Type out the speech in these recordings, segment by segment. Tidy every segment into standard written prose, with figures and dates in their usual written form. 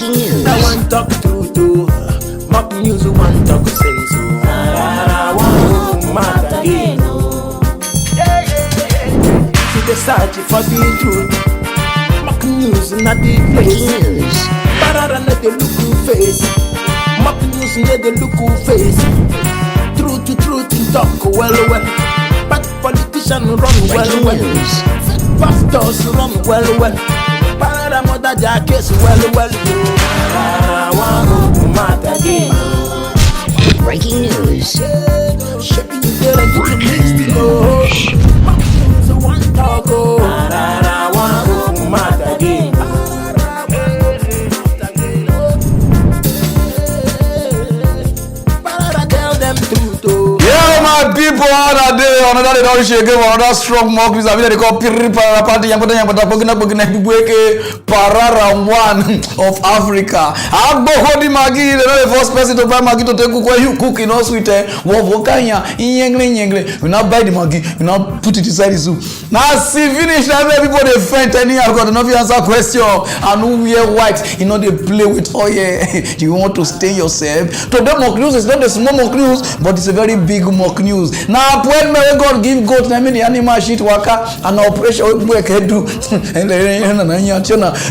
Breaking news. I want talk to mock news. Want talk say so. I want mad again. See the search for the truth. Mock news not the Breaking place. news. Pararan let the look face. Mock news let the look face. Truth talk well. But politicians run Breaking well. news. Pastors run well. Pararan mother their case well. I want mad again. Breaking news. Shaping the list. So one talk. I want mad again. Pararan tell them truth. Yeah, my people, another day, another day, don't shake another strong mock news. I mean, they call Pararan party, Pararan one of Africa. Agbo Hodi Magi, the first person to buy Magi to take you cook in all sweet. Wovokanya, Yengle. We now buy the Magi, we now put it inside the soup. Now, see, finish. Now, people they faint. Any I've got enough answer question. And who wear white, you know, they play with oil. You want to stay yourself. Today, mock news is not a small mock news, but it's a very big mock news. Now, when God give goat, I mean the animal shit worker and operation work do.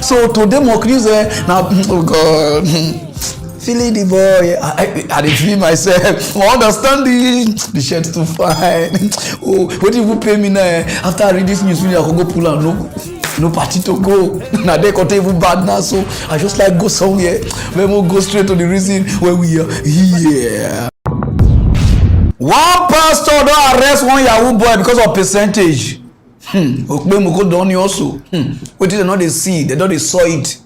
So today mock news now. Oh God. Feeling the boy, I didn't feel myself. I understand the shirt too fine. Oh, what if you pay me now? After I read this news, I can go pull out no party to go. Now they can't even bad now, so I just like go somewhere. We will go straight to the reason where we are here. One pastor don't arrest one Yahoo boy because of percentage. Okpemoko don also. What did they not they see? They don't they saw it.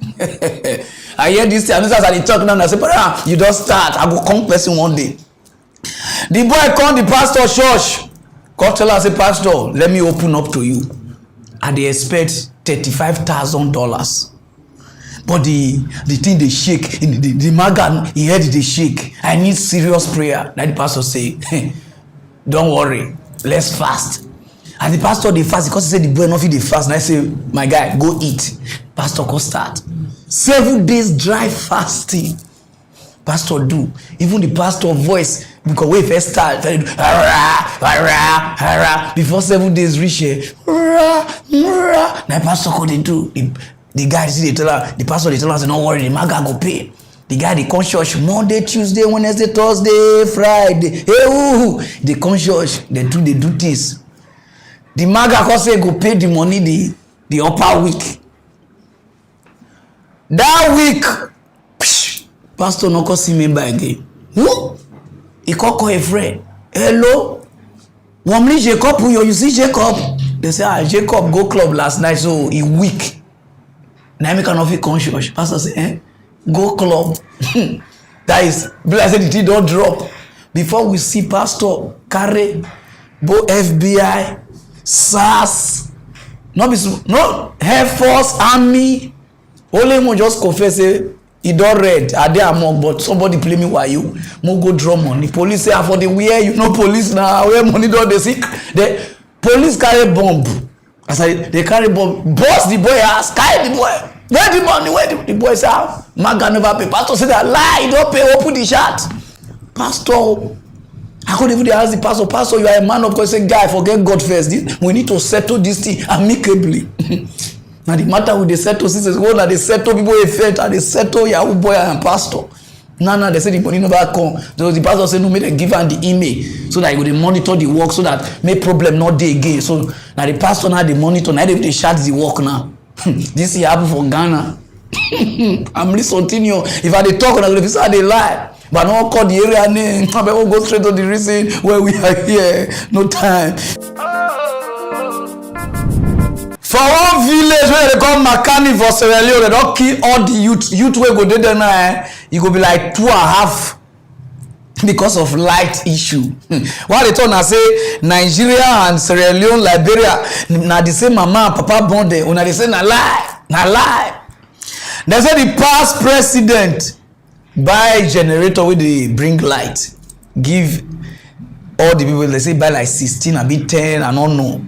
I hear this thing, and as I talk now, I say, "Pararan, you don't start. I go come person one day." The boy called the pastor church. God tell us, say, "Pastor, let me open up to you." And they expect $35,000. But the thing they shake, the magan, he heard they shake. I need serious prayer. Like the pastor say, don't worry, let's fast. And the pastor they fast because he said the boy not fit they fast. And I say, my guy, go eat. Pastor go start. 7 days dry fasting. Pastor do. Even the pastor voice, because we first start, before 7 days reach here, now pastor go they do. The guy see they tell her, the pastor they tell us, don't worry, the maga go pay. The guy they come church Monday, Tuesday, Wednesday, Thursday, Friday. Hey, they come church, they do this. The maga come say go pay the money the upper week. That week, pastor no come see member again. Who? He call a friend. Hello? Womli Jacob, you see Jacob? They say, Jacob go club last night, so he weak. Now I cannot feel conscious. Pastor say, go club. That is, I said the thing don't drop. Before we see pastor carry both FBI, SARS, no Air Force, Army. Only mo just confess say he don't read. I dey among, but somebody play me while you mo go draw money. Police say for the where you know police now where money don't they sick. The police carry bomb. I said they carry bomb. Boss the boy ask, carry the boy. Where the money? Where the boy say, Maga never pay. Pastor say that lie. He don't pay. Open the shirt. Pastor, I couldn't even ask the pastor. Pastor, you are a man of God. Say, guy, forget God first. We need to settle this thing amicably. Now the matter with the settle sisters, go that they settle people effect and they settle Yahoo boy and pastor. Now they say the money never come. So the pastor say no, make them give her the email so that he will monitor the work so that make problem not dey again. So now the pastor now they monitor, now they shut the work now. This is happen for Ghana. I'm listening. If I dey talk on the say they lie. But no call the area name. I will go straight to the reason where we are here. No time. For one village where they call Makani for Sierra Leone, they don't kill all the youth. Youth will go there now. It go be like 2.5 because of light issue. What they told us say Nigeria and Sierra Leone, Liberia, now they say mama and papa born there. Una they say na lie. They say the past president buy generator where they bring light, give all the people. They say buy like 16, a bit 10, I don't know.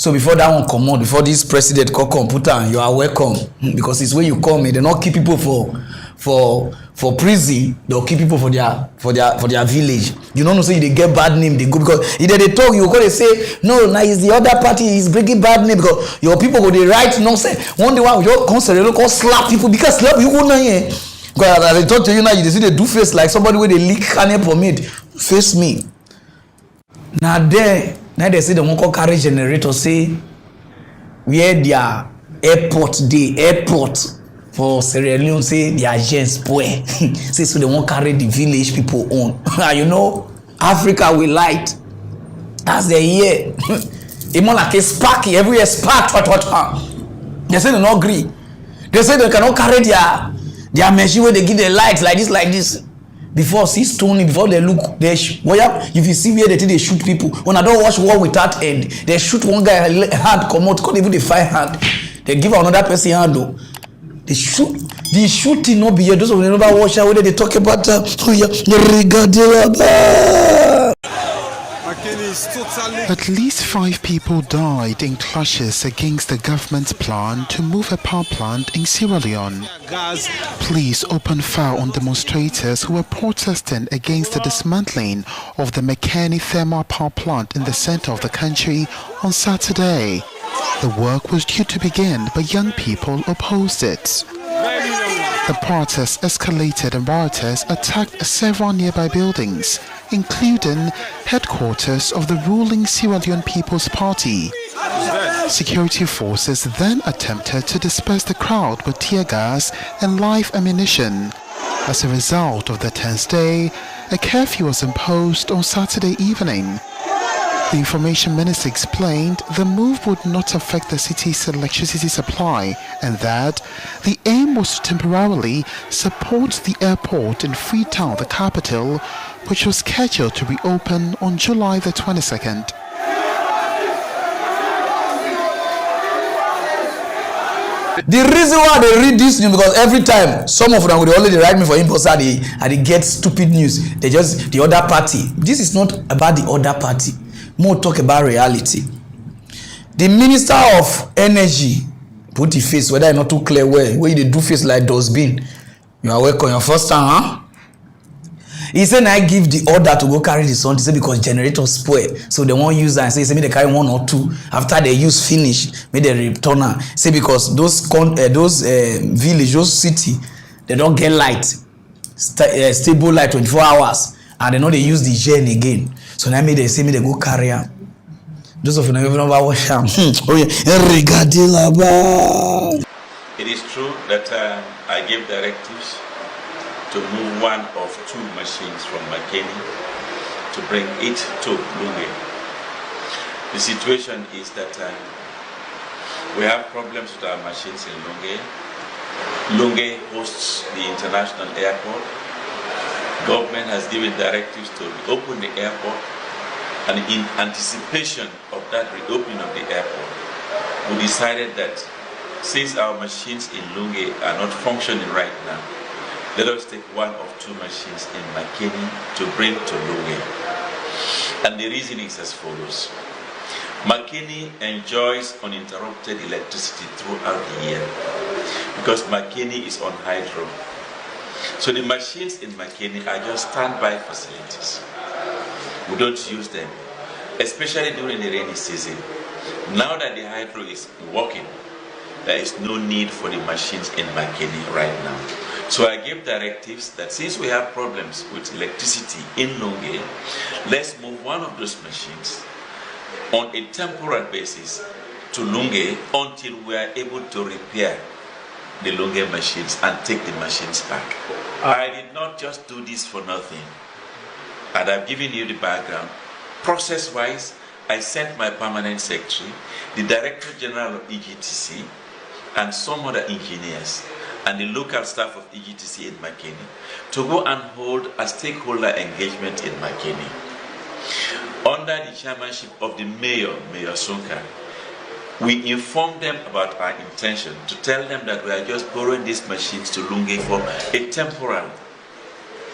So before that one come on, before this president call computer, you are welcome. Because it's when you come, they not keep people for prison, they'll keep people for their village. You don't know, say they get bad name, they go, because either they talk, you go, they say, no, now it's the other party is bringing bad name, because your people go, they write nonsense. One day, one, you come slap people, because slap you go now, yeah. Because as I talk to you now, you see they do face like somebody where they leak canning pomade. Face me. Now they say they won't call carry generator, say where their airport for Sierra Leone, say their agents spoil. Say so they won't carry the village people on. You know, Africa will light. That's the year. It's more like a spark, everywhere spark. They say they don't agree. They say they cannot carry their machine where they give the lights like this. Before see stoning, before they look, if you see where they shoot people. When I don't watch war without end, they shoot one guy hand come out, can't even they fire hand. They give another person hand though. They shoot. The shooting not be here. Those who never watch out whether they talk about At least 5 people died in clashes against the government's plan to move a power plant in Sierra Leone. Police opened fire on demonstrators who were protesting against the dismantling of the Makeni thermal power plant in the center of the country on Saturday. The work was due to begin, but young people opposed it. The protests escalated and rioters attacked several nearby buildings, including headquarters of the ruling Sierra Leone People's Party. Security forces then attempted to disperse the crowd with tear gas and live ammunition. As a result of the tense day, a curfew was imposed on Saturday evening. The information minister explained the move would not affect the city's electricity supply and that the aim was to temporarily support the airport in Freetown, the capital, which was scheduled to reopen on July the 22nd. The reason why they read this news, because every time some of them would already write me for impulse and they get stupid news. They just the other party. This is not about the other party. More talk about reality. The Minister of Energy put the face, whether it's not too clear where you do face like dustbin. You are welcome your first time, huh? He said I give the order to go carry the sun. He said because generator spoil, so they won't use that. And say they carry 1 or 2. After they use finish, may they return her. Say because those village, those city, they don't get light, stable light 24 hours, and they know they use the gen again. So now they say me they go carry her. Those of you never watch them. Oh yeah, it is true that I gave directives to move 1 of 2 machines from Makeni to bring it to Lunge. The situation is that we have problems with our machines in Lunge. Lunge hosts the international airport. Government has given directives to reopen the airport, and in anticipation of that reopening of the airport, we decided that since our machines in Lunge are not functioning right now, let us take 1 of 2 machines in Makeni to bring to Lunge. And the reason is as follows. Makeni enjoys uninterrupted electricity throughout the year because Makeni is on hydro. So the machines in Makeni are just standby facilities. We don't use them, especially during the rainy season. Now that the hydro is working, there is no need for the machines in Makeni right now. So I gave directives that since we have problems with electricity in Lunge, let's move 1 of those machines on a temporary basis to Lunge until we are able to repair the Lunge machines and take the machines back. I did not just do this for nothing. And I've given you the background. Process-wise, I sent my permanent secretary, the Director General of EGTC, and some other engineers, and the local staff of EGTC in Makeni to go and hold a stakeholder engagement in Makeni. Under the chairmanship of the Mayor Sonka, we informed them about our intention to tell them that we are just borrowing these machines to Lunge for a temporal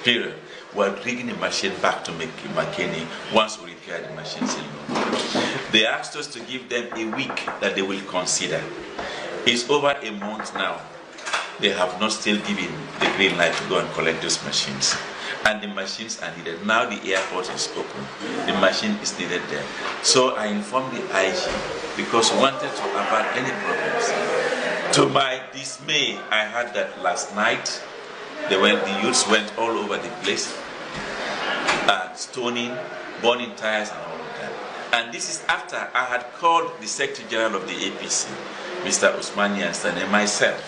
period. were bringing the machine back to McKinney once we repair the machines in London. They asked us to give them a week that they will consider. It's over a month now. They have not still given the green light to go and collect those machines. And the machines are needed. Now the airport is open. The machine is needed there. So I informed the IG because we wanted to avoid any problems. To my dismay, I heard that last night the youths went all over the place, stoning, burning tires and all of that. And this is after I had called the Secretary General of the APC, Mr. Usmani and myself.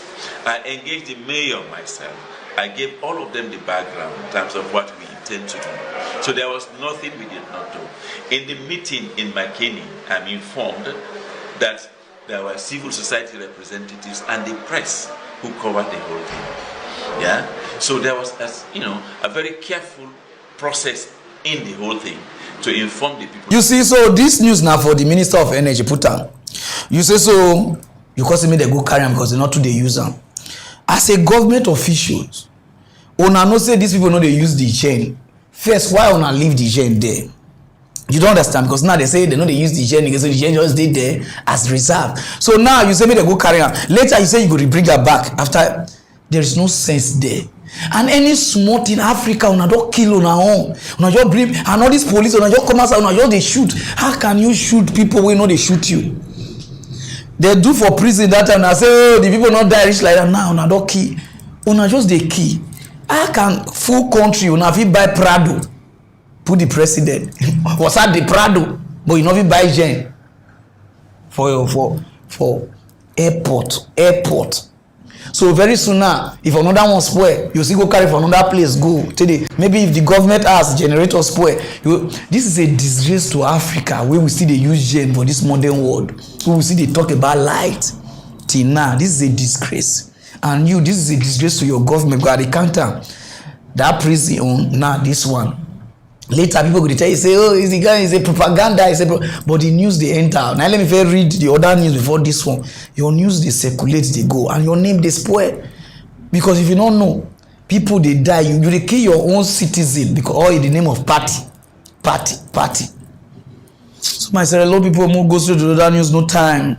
I engaged the mayor myself. I gave all of them the background in terms of what we intend to do. So there was nothing we did not do. In the meeting in McKinney, I'm informed that there were civil society representatives and the press who covered the whole thing. Yeah? So there was, a very careful process in the whole thing to inform the people. You see, so this news now for the Minister of Energy, put on. You say so, you cause me they go carry them because they not to they use them. As a government officials, una know say these people know they use the chain. First, why una leave the chain there? You don't understand because now they say they know they use the chain because the chain just stay there as reserve. So now you say me they go carry them. Later you say you go bring her back after there is no sense there. And any small in Africa, una don't kill una own. Una just bring and all these police una just come outside, una just they shoot. How can you shoot people when know they shoot you? They do for prison that time. I say, oh, the people not die rich like that. Now, una don't key. Una just the key. How can full country una fit buy Prado? Put the president. Was that the Prado? But you know fit buy Gen for airport. So very soon now, if another one spoil, you see go carry for another place go today. Maybe if the government has generator spoil, this is a disgrace to Africa where we see they use Gen for this modern world. We will see they talk about light. Till now, this is a disgrace. And this is a disgrace to your government. Because at the counter, that prison on now this one. Later, people will tell you, say, oh, is the guy is a propaganda, but the news they enter. Now let me first read the other news before this one. Your news they circulate, they go, and your name they spoil. Because if you don't know, people they die, you they kill your own citizen because all in the name of party. So myself, a lot of people who go straight to the other news, no time.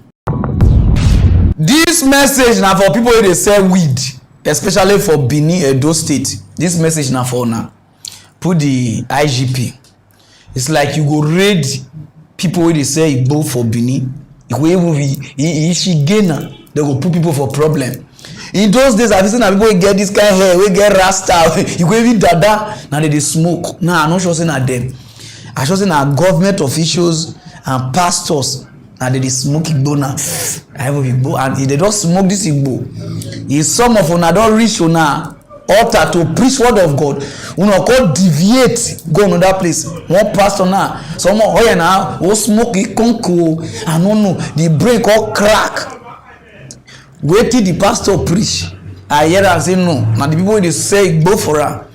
This message now for people who they sell weed, especially for Benin, Edo State. This message now for now. Put the IGP. It's like you go raid people where they say Igbo for Benin. She gainer, they go put people for problem. In those days, I've seen that people get this kind of hair, we get rasta, you go even dada, now they smoke. Now I'm not sure saying at them. I'm sure saying our government officials and pastors, now they smoke Igbo now. I have Igbo, and if they don't smoke this Igbo, if some of them don't reach now. Altar to preach word of God, una call deviate go another place. One pastor now, someone here now, who smoke it conco, and no, the brain all crack. Wait till the pastor preach. I hear and say no. Now the people they say go for her.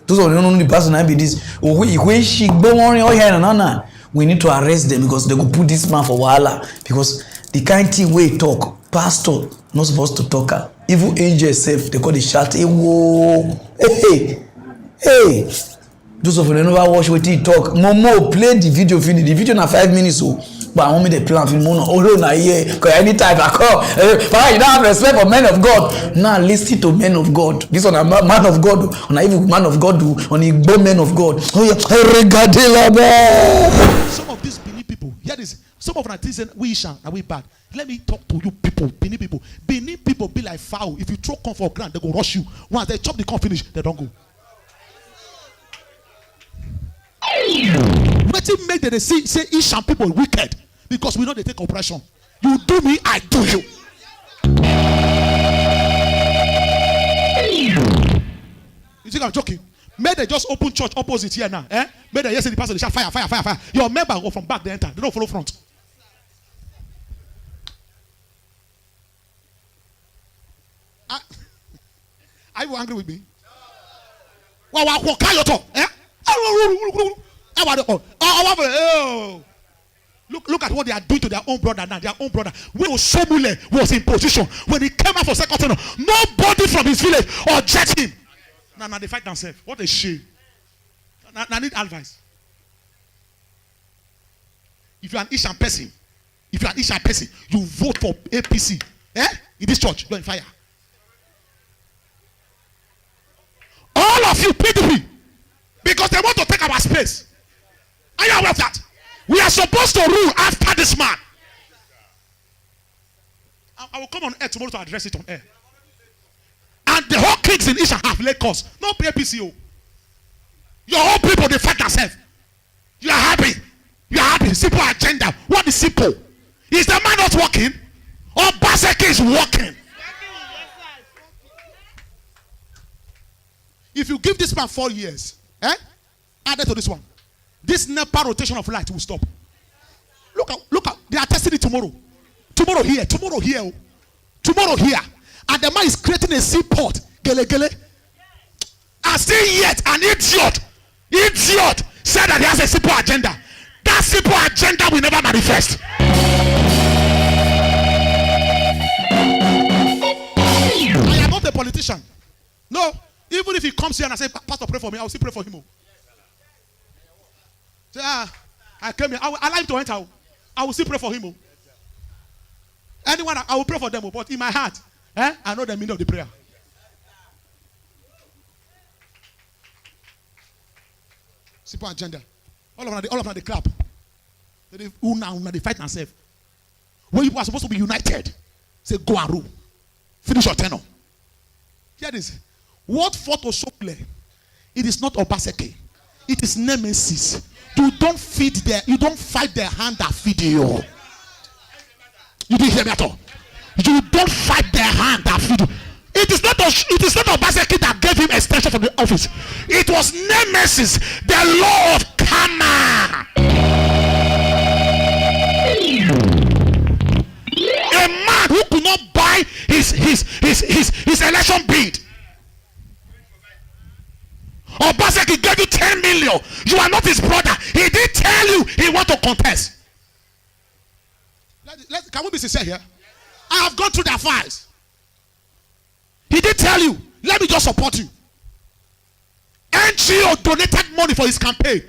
Those of you don't know the pastor now be this. Oh, when she go on here and we need to arrest them because they go put this man for wahala because the kind thing we talk, pastor not supposed to talk. Even angel self, they call the shout, hey, whoa, hey. Those of you never watch what he talk. Momo, play the video, finish. The video na 5 minutes, so. But I want me to play and film. Oh, no, here. Because anytime I call, you don't have respect for men of God. Now, listen to men of God. This one, a man of God, on even man of God, on a bold men of God. Oh, yeah. Some of these Benin people, hear this. Some of our things we shall and we bad. Let me talk to you people, Benin people. Benin people be like foul. If you throw corn for ground, they go rush you. Once they chop the corn finish, they don't go. Let him make the say Ishan people wicked because we know they take oppression. You do me, I do you. You think I'm joking? May they just open church opposite here now. May they say the pastor they shout fire. Your member go from back they enter. They don't follow front. Are you angry with me? Look at what they are doing to their own brother now. Their own brother. When Somule was in position, when he came out for second turn, nobody from his village or judged him. Now they fight themselves. What a shame. I need advice. If you're an Ishan person, you vote for APC. In this church, you're in fire. All of you PDP, because they want to take our space. Are you aware of that? We are supposed to rule after this man. I will come on air tomorrow to address it on air. And the whole kings in Isha have Lagos. No PAPCO. Your whole people, they fight themselves. You are happy. You are happy. Simple agenda. What is simple? Is the man not working? Or Baseke is working? If you give this man 4 years, add it to this one. This NEPA rotation of light will stop. Look at, they are testing it tomorrow. Tomorrow here. And the man is creating a seaport. Gele. And still yet an idiot said that he has a simple agenda. That simple agenda will never manifest. I am not a politician. No. Even if he comes here and I say, Pastor, pray for me, I will still pray for him. Say, I came here. I like to enter. I will still pray for him. Anyone, I will pray for them. But in my heart, I know the meaning of the prayer. Simple agenda. All of them they clap. They fight themselves. When you are supposed to be united, say go and rule. Finish your tenure. Hear this. What fought Oshople? It is not Obaseke. It is Nemesis. You don't fight the hand that feed you. You didn't hear me at all. You don't fight the hand that feed you. It is not Obaseki that gave him extension from the office. It was Nemesis, the law of karma. A man who could not buy his election bid. Obaseki gave you 10 million. You are not his brother. He did tell you he want to contest. Can we be sincere here? I have gone through their files. He did tell you, let me just support you. NGO donated money for his campaign.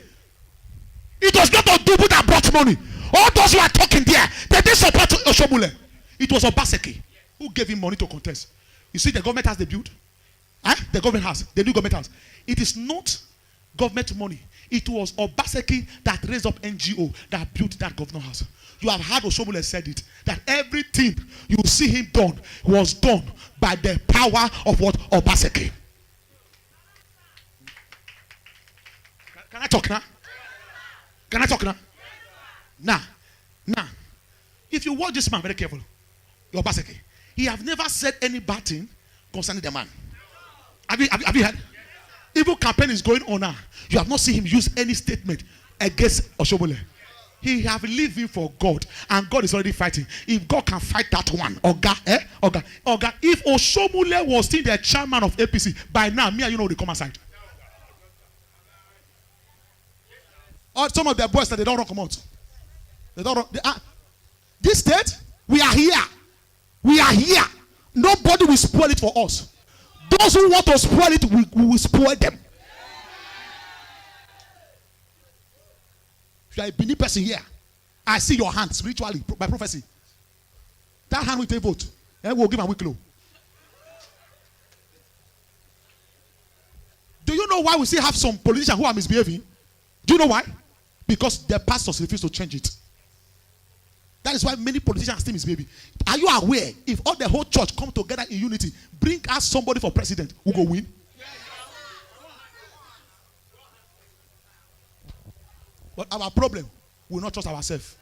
It was not Odubu that brought money. All those who are talking there, they did support Oshomule. It was Obaseki who gave him money to contest. You see the government has the build. The government has. The new government has. It is not government money. It was Obaseki that raised up NGO that built that government house. You have heard Oshomule said it, that everything you see him done was done by the power of what? Obaseki. Can I talk now? Can I talk now? Now, if you watch this man very carefully, Obaseki, he have never said any bad thing concerning the man. Have you heard? Evil campaign is going on now. You have not seen him use any statement against Oshomole. He have lived in for God, and God is already fighting. If God can fight that one, Oga, if Oshomole was still the chairman of APC, by now, me and you know they come aside. Or some of their boys that they don't run come out. This state, we are here. We are here. Nobody will spoil it for us. Those who want to spoil it, we will spoil them. If you are a Benin person here, I see your hand spiritually by prophecy. That hand will take vote. And we'll give a week low. Do you know why we still have some politicians who are misbehaving? Do you know why? Because their pastors refuse to change it. That is why many politicians are still misbehaving. Are you aware? If all the whole church come together in unity, bring us somebody for president, who go win? But our problem, we will not trust ourselves.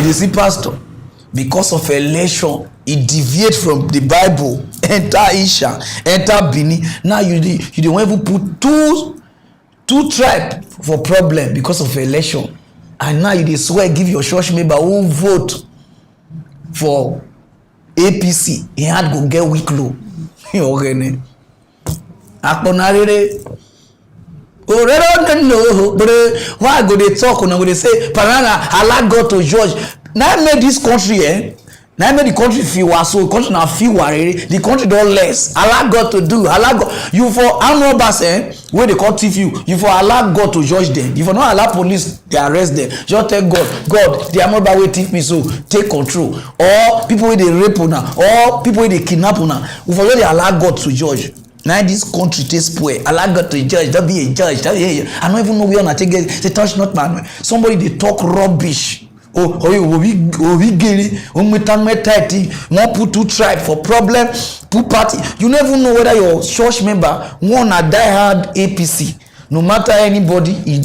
You see, Pastor, because of election, he deviate from the Bible, enter Isha, enter Bini. Now you don't even put two tribe for problem because of election. And now you swear give your church member who vote for APC. He had go get weak low. Aponarere. Why go they talk when they say Pararan allow God to judge? Now made this country Now make the country feel was so country now feel worried. The country don't less. Allow God to do. Allow God. You for armed robbers, where they call thief you. You for allow God to judge them. You for not allow police they arrest them. Just tell God, the armed robber will thief me, so take control. Or people where they rape una, or people where they kidnap una. You for just allow God to judge. Now this country takes spoil. Allow God to judge. Don't be a judge. I don't even know where I take it. They touch not man. Somebody they talk rubbish. We get it. One put two tribe for problem, put party. You never know whether your church member one a die-hard APC. No matter anybody,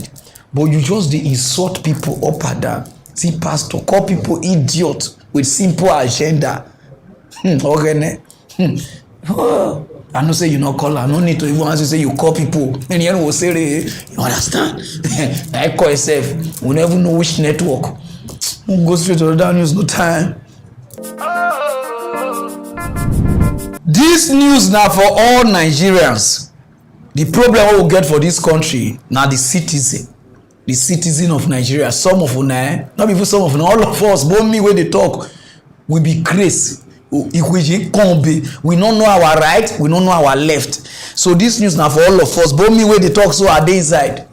but you just dey insult people up and down. See pastor call people idiot with simple agenda. Okay, I know say you not call. I no need to even answer say you call people. And you will say, you understand? I call yourself. We never know which network. We'll go straight to the down news, no time. This news now for all Nigerians. The problem we will get for this country now the citizen of Nigeria. Some of una, not even some of una, all of us, but me when they talk, we be crazy. We don't know our right, we don't know our left. So this news now for all of us, but me when they talk, so are they inside.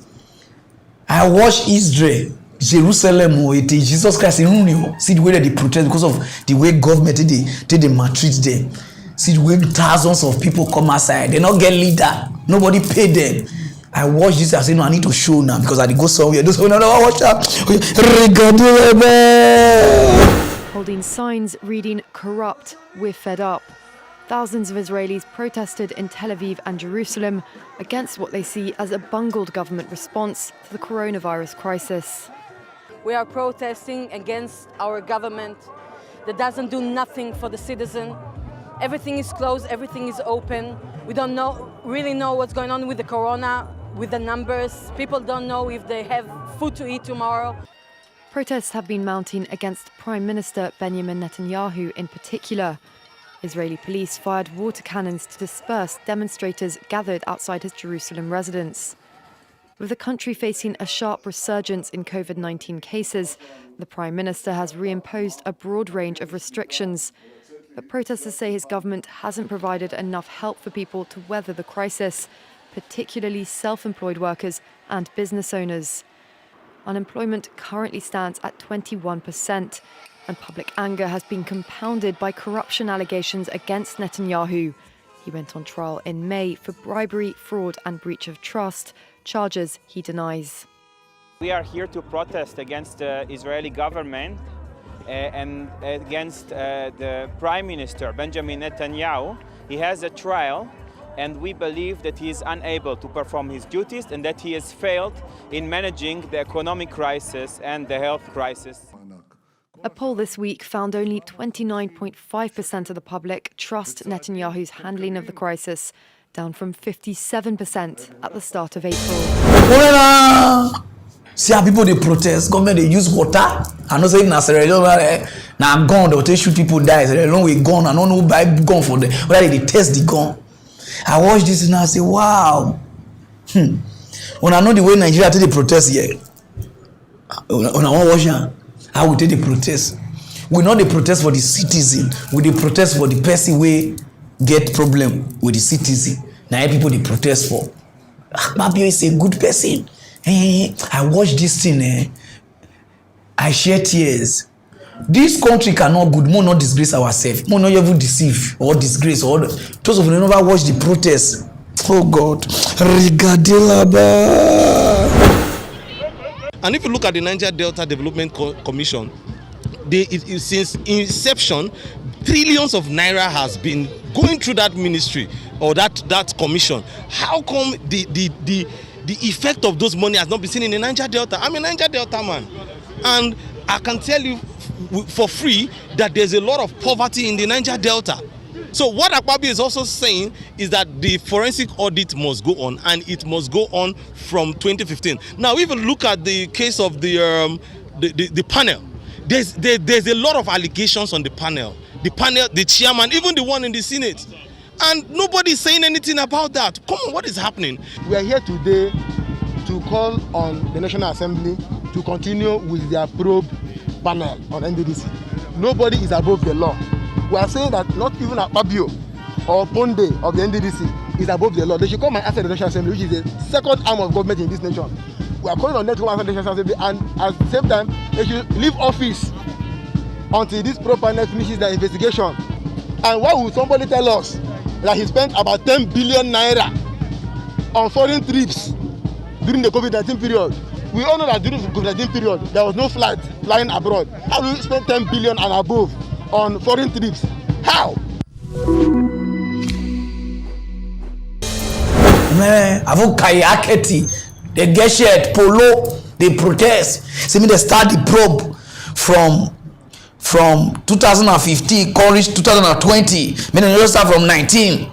I watch Israel. Jerusalem it is Jesus Christ in see the way that they protest because of the way government they maltreat them. See the way thousands of people come outside. They not get leader. Nobody pay them. I watch this. I say no, I need to show now because I go somewhere. Those no watch out. Holding signs reading "Corrupt, we're fed up." Thousands of Israelis protested in Tel Aviv and Jerusalem against what they see as a bungled government response to the coronavirus crisis. We are protesting against our government that doesn't do nothing for the citizen. Everything is closed, everything is open. We don't really know what's going on with the corona, with the numbers. People don't know if they have food to eat tomorrow. Protests have been mounting against Prime Minister Benjamin Netanyahu in particular. Israeli police fired water cannons to disperse demonstrators gathered outside his Jerusalem residence. With the country facing a sharp resurgence in COVID-19 cases, the Prime Minister has reimposed a broad range of restrictions. But protesters say his government hasn't provided enough help for people to weather the crisis, particularly self-employed workers and business owners. Unemployment currently stands at 21%, and public anger has been compounded by corruption allegations against Netanyahu. He went on trial in May for bribery, fraud and breach of trust, charges he denies. We are here to protest against the Israeli government and against the Prime Minister Benjamin Netanyahu. He has a trial and we believe that he is unable to perform his duties and that he has failed in managing the economic crisis and the health crisis. A poll this week found only 29.5% of the public trust Netanyahu's handling of the crisis, down from 57% at the start of April. See how people they protest, government they use water. I know say if na Sierra Leone na gun they shoot people die. Sierra Leone with gun, I don't know buy gun for them. Whether they test the gun. I watch this and I say, wow. When I know the way Nigeria take the protest here, when I want watch how we take the protest. We not the protest for the citizen, we the protest for the person we get problem with the citizen. Now people they protest for. Mabio is a good person. I watch this thing. I share tears. This country cannot good. More not disgrace ourselves. More not even deceive or disgrace. Or those of you never watch the protest. Oh God. And if you look at the Niger Delta Development Commission, since inception, trillions of naira has been going through that ministry or that commission. How come the effect of those money has not been seen in the Niger Delta? I'm a Niger Delta man, and I can tell you for free that there's a lot of poverty in the Niger Delta. So what Akpabi is also saying is that the forensic audit must go on, and it must go on from 2015. Now, if you look at the case of the panel, there's a lot of allegations on the panel. The panel, the chairman, even the one in the Senate. And nobody is saying anything about that. Come on, what is happening? We are here today to call on the National Assembly to continue with their probe panel on NDDC. nobody is above the law. We are saying that not even Akpabio or Ponde of the NDDC is above the law. They should come and ask the National Assembly, which is the second arm of government in this nation. We are calling on them to come and ask the National Assembly, and at the same time, they should leave office until this pro panel finishes their investigation. And why would somebody tell us that he spent about 10 billion naira on foreign trips during the COVID-19 period? We all know that during the COVID-19 period, there was no flight flying abroad. How do you spend 10 billion and above on foreign trips? How? Man, avo kayaketi, they get shirt, polo, they protest. See me, they start the probe from 2015, reach 2020. Me they just start from 19.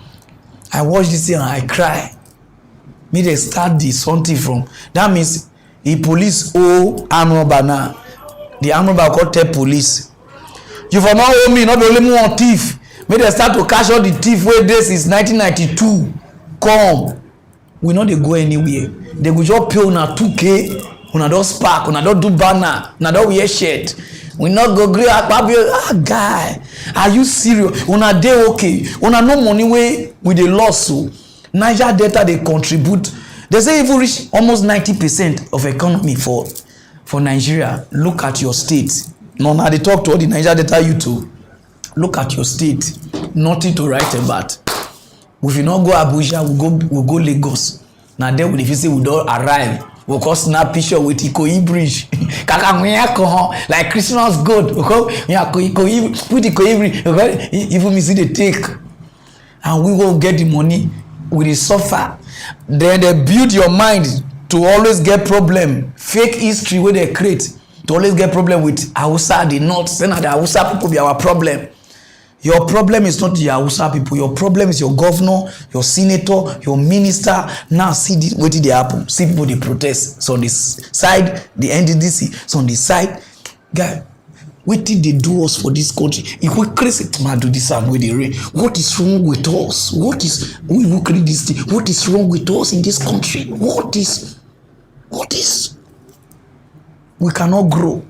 I watch this thing and I cry. Me they start the something from. That means the police owe armed robber now. The armed robber called tell police. You for not owe me, not the only one thief. Me they start to catch all the thief wey dey since 1992. Come. We know they go anywhere. They go just pay una 2K, una don spark, una don do banner, una don wear shirt. We not go gree Akpabio. Ah, guy, are you serious? Una dey okay. Una no money wey with the loss. So Niger Delta they contribute. They say even reach almost 90% of economy for Nigeria. Look at your state. No, now they talk to all the Niger Delta you too. Look at your state. Nothing to write about. If you not go Abuja, we go Lagos. Now then, if you say we don't arrive, we go snap picture with Ikoyi Bridge. Like Christmas goat. Put Ikoyi Bridge. Even me see the take. And we will get the money. We will suffer. Then they build your mind to always get problem. Fake history where they create. To always get problem with Hausa, the North. Say now the Hausa people be our problem. Your problem is not the Hausa people. Your problem is your governor, your senator, your minister. Now see what did they happen. See people they protest. So on this side, the NDDC. So on this side, guy, what did they do us for this country? If we crazy, man, do this and with the rain. What is wrong with us? What is we will create this thing? What is wrong with us in this country? What is? We cannot grow.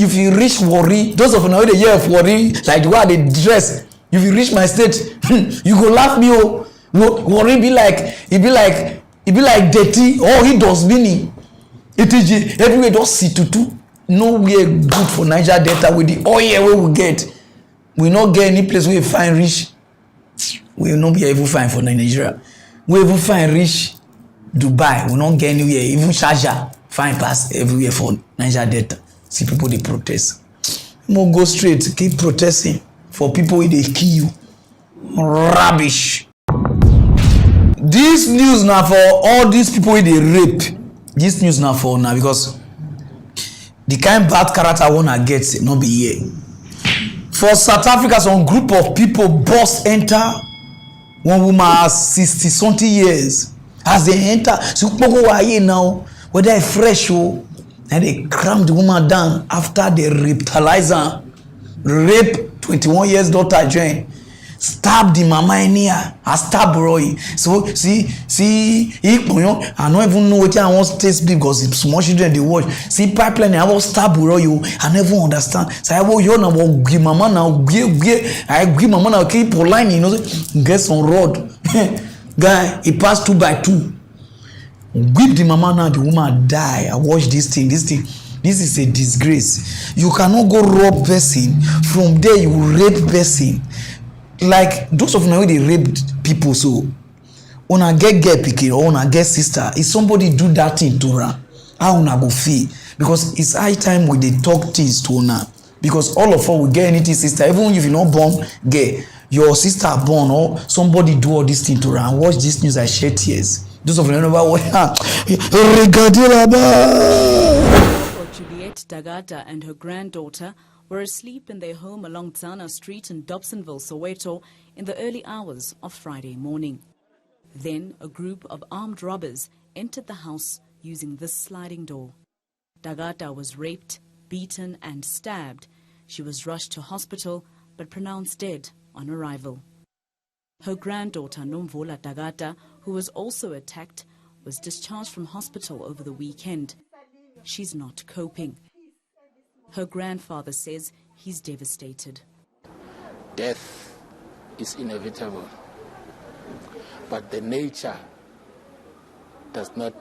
If you reach Warri, those of you know the year of Warri, like the way they dress, if you reach my state, you go laugh me. Oh, Warri be like dirty. Oh, he does meaning. It is everywhere just see tutu. Nowhere good for Niger Delta with the oil where we get. We not get any place where we find rich. We will not be able to find for Nigeria. We will find rich Dubai. We not get anywhere. Even Sharjah find pass everywhere for Niger Delta. See people they protest. More go straight, keep protesting for people wey they kill you. Rubbish. This news now for all these people wey they rape. This news now for now because the kind bad character wanna get not be here. For South Africa, some group of people burst enter one woman has 60-something years. As they enter, so people go here now, whether it's fresh or. And they crammed the woman down after they raped her. Rape 21 years daughter join. Stab the mama in here. I stab Roy. So see, I don't even know what I want to taste because it's small children they watch. See pipeline I will stab Roy. I never understand. So I will now give mama now. I give mama now keep for line, you know. Get some rod. Guy, he passed 2 by 2. Whip the mama now, the woman die. I watch this thing. This is a disgrace. You cannot go rob person. From there, you rape person. Like those of you they raped people. So, when I get picking or when I get sister, if somebody do that thing to her, how una go feel? Because it's high time we they talk things to her. Because all of us will get anything sister. Even if you not born gay, your sister born or somebody do all this thing to her. And watch this news. I shed tears. Those of you know what Juliet Dagata and her granddaughter were asleep in their home along Tzana Street in Dobsonville, Soweto, in the early hours of Friday morning. Then a group of armed robbers entered the house using this sliding door. Dagata was raped, beaten and stabbed. She was rushed to hospital but pronounced dead on arrival. Her granddaughter, Nomvula Dagata, who was also attacked, was discharged from hospital over the weekend. She's not coping. Her grandfather says he's devastated. Death is inevitable, but the nature does not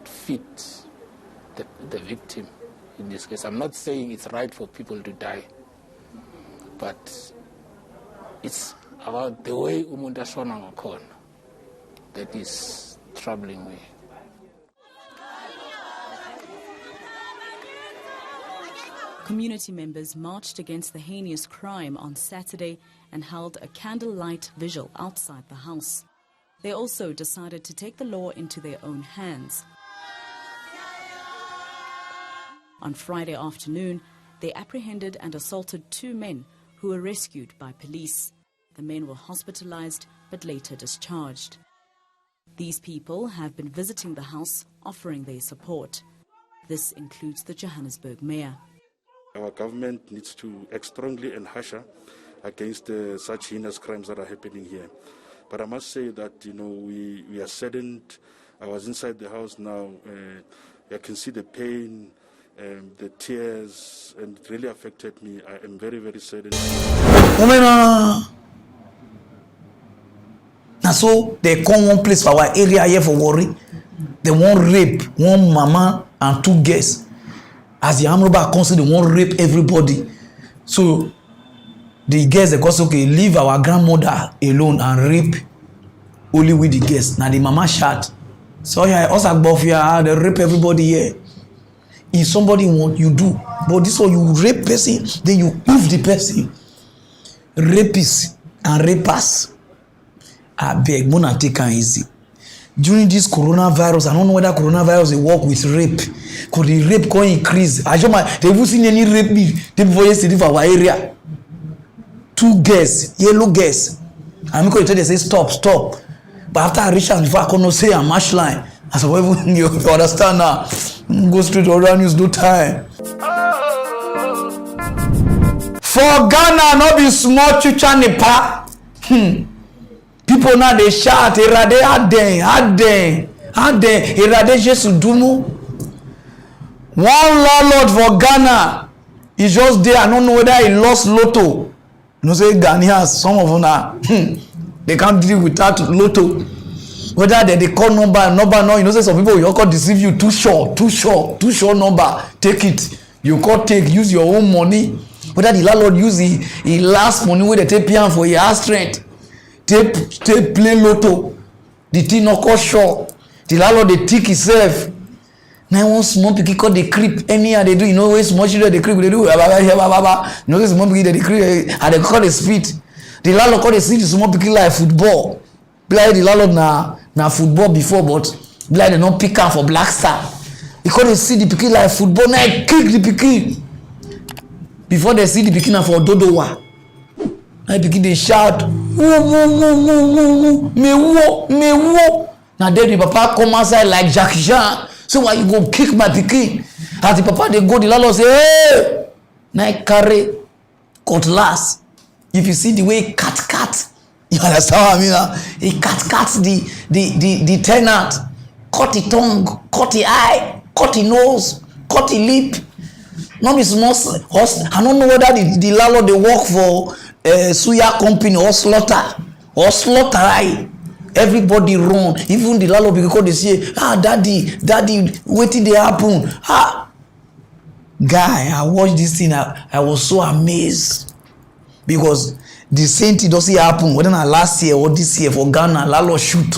fit the victim in this case. I'm not saying it's right for people to die, but it's about the way umuntu ashona ngakhona that is troubling me. Community members marched against the heinous crime on Saturday and held a candlelight vigil outside the house. They also decided to take the law into their own hands. On Friday afternoon, they apprehended and assaulted 2 men who were rescued by police. The men were hospitalized but later discharged. These people have been visiting the house, offering their support. This includes the Johannesburg mayor. Our government needs to act strongly and harsher against such heinous crimes that are happening here. But I must say that, we are saddened. I was inside the house now. I can see the pain, the tears, and it really affected me. I am very, very saddened. Now, so they come one place for our area here for worry. They won't rape one mama and 2 girls. As the armed robber comes, they won't rape everybody. So the girls, they say, okay, leave our grandmother alone and rape only with the girls. Now the mama shot. So yeah, also they rape everybody here. If somebody want, you do. But this one, you rape person, then you move the person. Rapists and rapers. I beg, Mona take it easy. During this coronavirus, I don't know whether coronavirus will work with rape. Could the rape go increase? I don't mind. They haven't seen any rape before yesterday for our area. 2 girls, yellow girls. I'm going to tell they say stop. But after I reach out, before I can say a match line, I said, well, you understand now. Go straight to other news, no time. For Ghana, not be small chucha nepa. People now they shout, Erade Aden, Erade Jesu Dumu. One landlord for Ghana is just there. I don't know whether he lost lotto. You know, say Ghanaians, some of them are, they can't deal without lotto. Whether they call number, no. You know, say some people will call deceive you. Too sure number. Take it. You call take, use your own money. Whether the landlord use the last money where they take pian for your house rent. Take play lotto. The thing not call sure. The landlord they take himself. Now one small picky call the creep. Anyhow they do. You know where small children they creep. They do. You know the small picky they creep and they call the speed. The landlord call the see the small picky like football. Like the landlord na football before, but like they don't pick up for Black Star. He call they see the picky like football. Now kick the picky. Before they see the picky na for Dodowa. Now picky they shout. Me wo. Now then the papa come outside like Jackie Chan. So why you go kick my picky? As the papa they go, the landlord say, hey! Now carry cutlass. If you see the way cat. You understand what I mean? He cut the tenant, cut the tongue, cut the eye, cut the nose, cut the lip. Not be small. I don't know whether the landlord they work for suya company or slaughter. Everybody run. Even the landlord because they say, daddy, waiting they happen. Guy, I watched this thing. I was so amazed because the same thing doesn't happen whether na last year or this year for Ghana. Lalo shoot.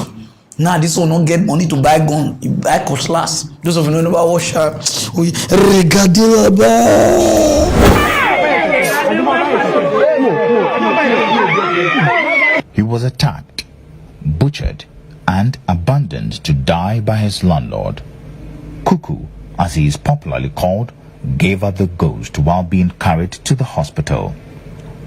Now this one don't get money to buy gun. You buy cutlass. Those of you know about watch He was attacked, butchered, and abandoned to die by his landlord. Cuckoo, as he is popularly called, gave up the ghost while being carried to the hospital.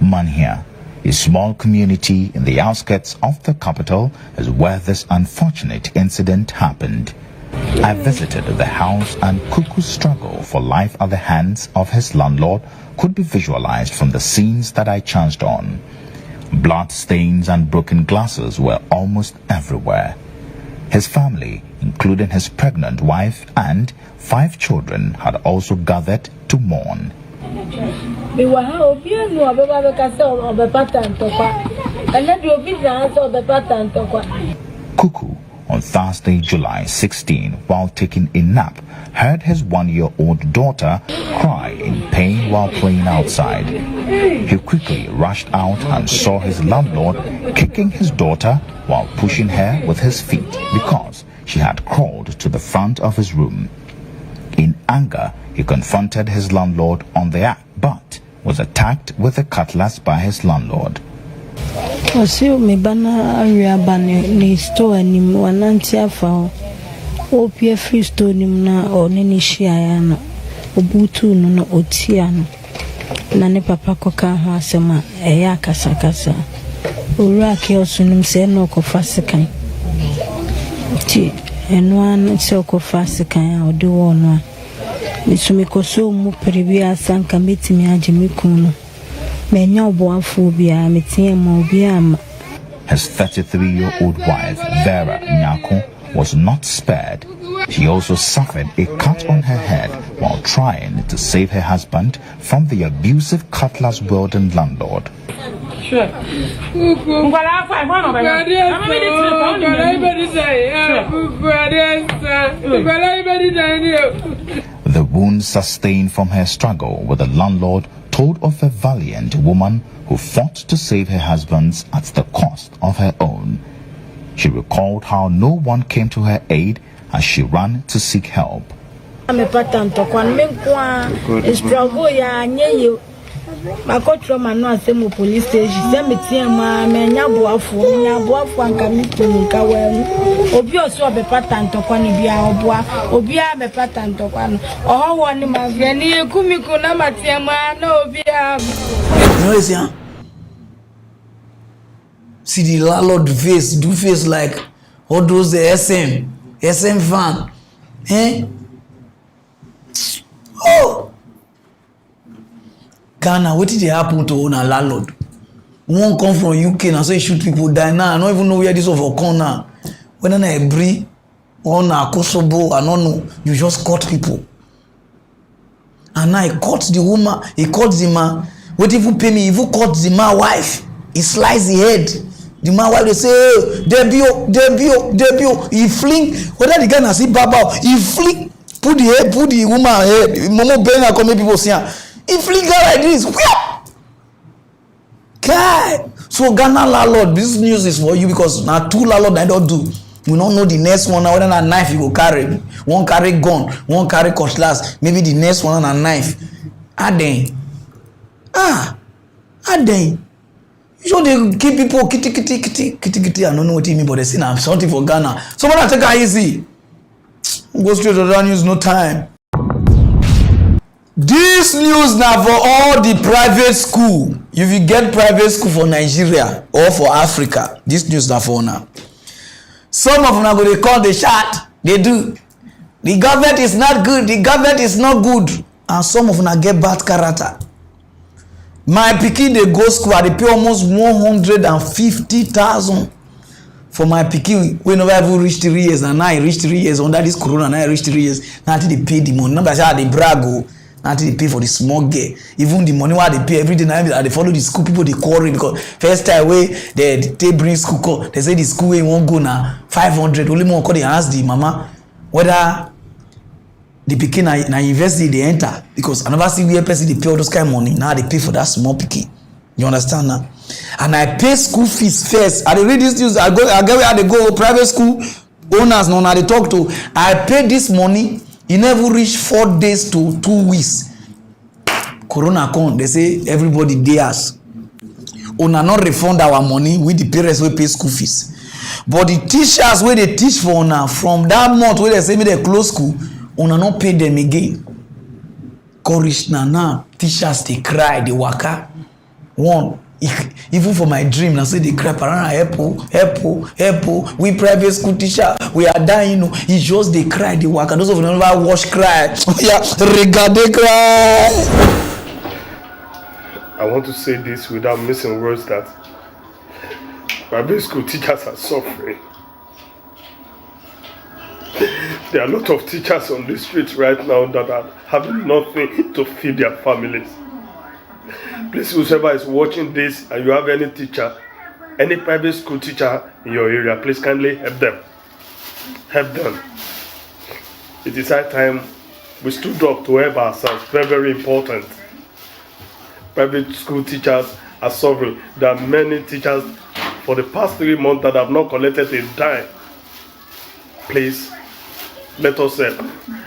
Manhia, a small community in the outskirts of the capital, is where this unfortunate incident happened. I visited the house and Cuckoo's struggle for life at the hands of his landlord could be visualized from the scenes that I chanced on. Blood stains and broken glasses were almost everywhere. His family, including his pregnant wife and 5 children, had also gathered to mourn. Me wa ha obi anu obeba be ka se obepata ntokwa. Ele bi obi na se obepata ntokwa. Kuku, on Thursday, July 16, while taking a nap, heard his 1-year-old daughter cry in pain while playing outside. He quickly rushed out and saw his landlord kicking his daughter while pushing her with his feet because she had crawled to the front of his room. In anger, he confronted his landlord on the act, but was attacked with a cutlass by his landlord. Osio me bana area bane ni store ni wananti afa o pie free store ni na o ni shia ya no obutu no no otia no na ne papa koka ho asema eya kasakasa owura ke osunum se no kofa sekan ti eno an se kofa sekan a odi wo no ni sumi koso mu prebi asanka metimi agemiku no. His 33-year-old wife, Vera Nyako, was not spared. She also suffered a cut on her head while trying to save her husband from the abusive cutlass-wielding landlord. Sure. The wounds sustained from her struggle with the landlord told of a valiant woman who fought to save her husband at the cost of her own. She recalled how no one came to her aid as she ran to seek help. Makotro manu asemu police station se metie ma menya boafo anka mitoni ka wenu obi oso obepata ntokwa ni bia oboa obi a bepata ntokwa no oho woni ma vre ni ekumiku na matie ma na obi a no is ya. See the landlord face do face like all those SM fan oh Ghana, what did they happen to own a landlord? One come from UK and so he shoot people die now. I don't even know where this of occur now. When I breathe on a Kosovo, I don't know. You just caught people. And now he caught the woman, he caught the man. What if you pay me? If you caught the man wife, he slice the head. The man wife they say, oh, debut. He fling. Whether the Ghana see Baba, he fling. Put the woman head. Momo Benga come people see her. If legal like this, okay. So Ghana landlord, this news is for you because now two landlord I don't do. We don't know the next one. Now whether a knife you go carry, one carry gun, one carry cutlass. Maybe the next one a knife. Aden. You sure they keep people kitty. I don't know what you mean, but they say now something for Ghana. Someone take it easy. Go straight to the news, no time. This news now for all the private school. If you get private school for Nigeria or for Africa, this news now for now. Some of them are going to call the shot. They do. The government is not good. The government is not good. And some of them get bad character. My pikin they go school. They pay almost 150,000 for my pikin. We never even reach 3 years. And now I reach 3 years under this corona. Now I reach 3 years. Now they pay the money. Now they brag. Until they pay for the small girl. Even the money what they pay every day now they follow the school people they quarrel because first time way they bring school call they say the school way won't go now 500 only more call they ask the mama whether the pikin na university they enter because I never see where person they pay all those kind of money now they pay for that small pikin. You understand now? And I pay school fees first. I read this news I get where they go private school owners now they talk to I pay this money. He never reached 4 days to 2 weeks. Corona come, they say everybody dares. Una not refund our money with the parents we pay school fees. But the teachers where they teach for una from that month where they say me they close school, una not pay them again. Courage now. Teachers they cry, they waka. One. Even for my dream, I say they cry, Pararan, help. We private school teacher, we are dying. It's just they cry, they work. And those of them never watch cry. Regard they cry. I want to say this without missing words that private school teachers are suffering. There are a lot of teachers on the streets right now that are having nothing to feed their families. Please, whoever is watching this and you have any teacher, any private school teacher in your area, please kindly help them. Help them. It is high time we stood up to help ourselves. Very, very important. Private school teachers are suffering. There are many teachers for the past 3 months that have not collected a dime. Please, let us help.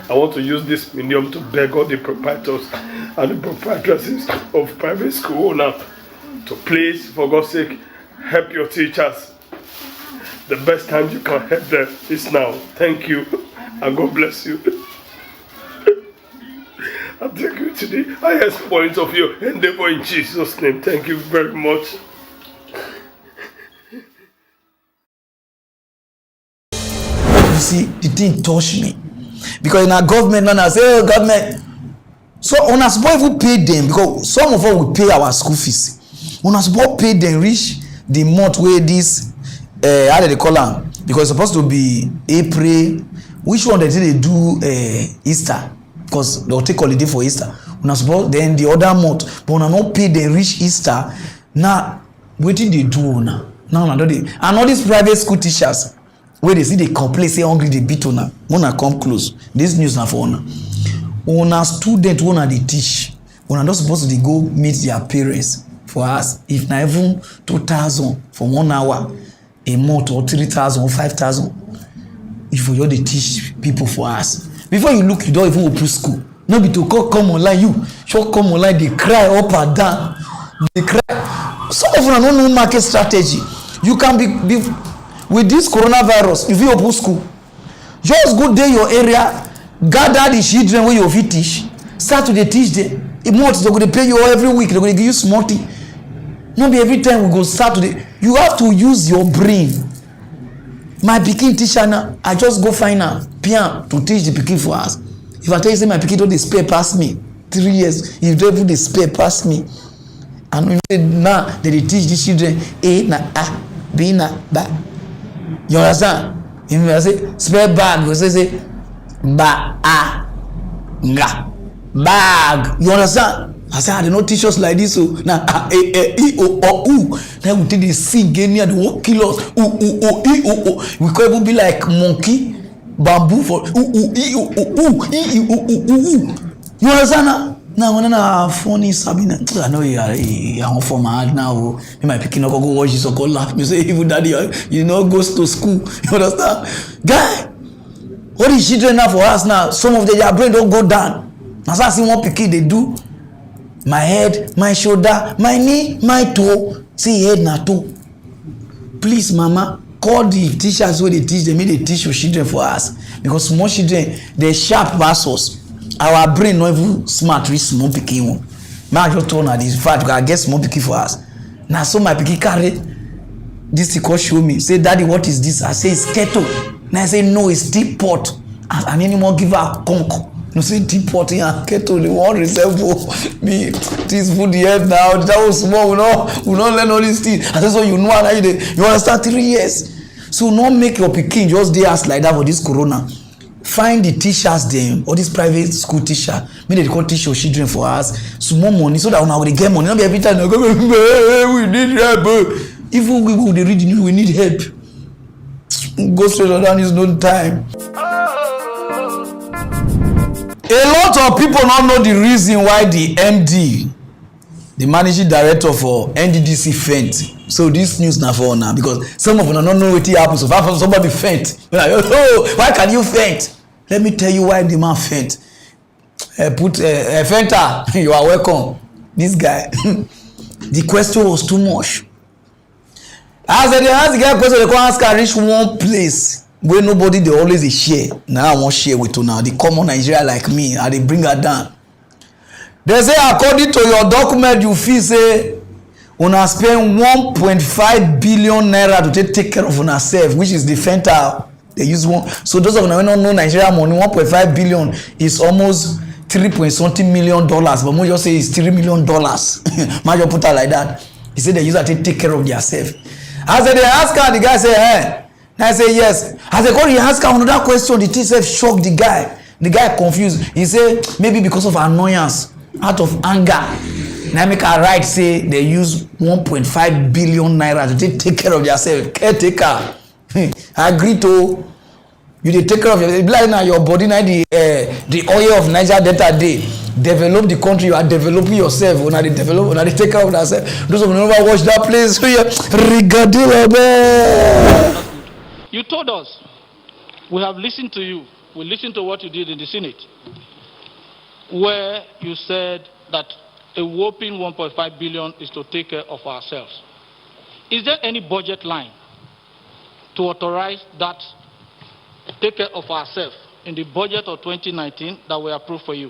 I want to use this medium to beg all the proprietors and the proprietresses of private school owners to please, for God's sake, help your teachers. The best time you can help them is now. Thank you, and God bless you. I take you to the highest point of your endeavor in Jesus' name. Thank you very much. You see, the thing touched me. Because in our government, when I say, oh, government, so on us boy we pay them, because some of us will pay our school fees. On us boy pay them reach the month where this, how do they call them? Because it's supposed to be April. Which one they do Easter? Because they'll take holiday for Easter. On us boy, then the other month, but on not pay them reach Easter. Now, what did they do now? Now, and all these private school teachers, where they see they complain, say hungry, they beat on her. Wanna come close. This news now for una student wanna they teach. Una not supposed to go meet their parents for us. If not even 2,000 for 1 hour, a month, or 3,000 or 5,000. If you they teach people for us. Before you look, you don't even open school. No be to come online. You sure come online, they cry up and down. They cry. Some of them don't know market strategy. You can be with this coronavirus, if you open school, just go there your area, gather the children where you fit teach, start to dey teach them. A month they go dey pay you every week, they go dey give you small thing. No be every time we go start to dey. You have to use your brain. My pikin teacher now, I just go find her pian to teach the pikin for us. If I tell you say my pikin don dey spare pass me 3 years, if they even dey spare pass me, and now they dey teach the children A na A, B na B. You understand? If you say spare bag, you say ba a nga bag. You understand? I say, they don't teach us like this. So now e o u. Then we take the sing again and they won't kill us. O. We could even be like monkey, bamboo for e o u. You understand now? Now when I funny Sabina, I know you are for my head now. You might pick up go watch this or go laugh. You say even daddy, you know goes to school. You understand? Guy, what is children now for us now? Some of their brain don't go down. As I see one pikin they do. My head, my shoulder, my knee, my toe. See head na toe. Please, mama, call the teachers where they teach them. Make they teach your children for us. Because small children, they sharp versus. Our brain not even smart reach small pikin one. My just told her this fact, I get small pikin for us. Now so my pikin carry this thing show me. Say, daddy, what is this? I say it's kettle. Now I say no, it's teapot. And anymore give her conk. No say teapot and kettle. They won't resemble me. This food here now. That was small. We not learn all these things. And that's what you know. And you understand 3 years. So not make your pikin just dey ask like that for this corona. Find the teachers them or this private school teacher. Maybe they can teach your children for us small money so that when they get money, not be every time they go, we need help. Even we will read the news, we need help. Go straight down, is no time. A lot of people don't know the reason why the MD, the managing director for NDDC faint. So this news now for now because some of them don't know what happens. So if somebody faint, like, oh, why can you faint? Let me tell you why the man faint. Fainter, you are welcome. This guy, the question was too much. As they ask the guy question, they can ask her reach one place where nobody they always share. Now I won't share with you now. The common Nigeria like me, and they bring her down. They say according to your document, you feel say una spend 1.5 billion naira to take care of una self, which is the Fenta. They use one. So those of them who don't know Nigeria money, 1.5 billion is almost $3.something million. But more just say it's $3 million. Man just put her like that. He said they use that to take care of themselves. As they ask her, the guy say, hey. I say yes. As they go, he ask her another question. The teacher shocked the guy. The guy confused. He said maybe because of annoyance, out of anger. Now make a right say they use 1.5 billion naira to take care of themselves. Caretaker. I agree to you dey take care of yourself. Like now your body now the oil of Niger Delta day. Develop the country, you are developing yourself. When they develop, when they take care of themselves. Those who never watch that place, you told us, we have listened to you. We listened to what you did in the Senate, where you said that a whopping 1.5 billion is to take care of ourselves. Is there any budget line to authorize that take care of ourselves in the budget of 2019 that we approved for you?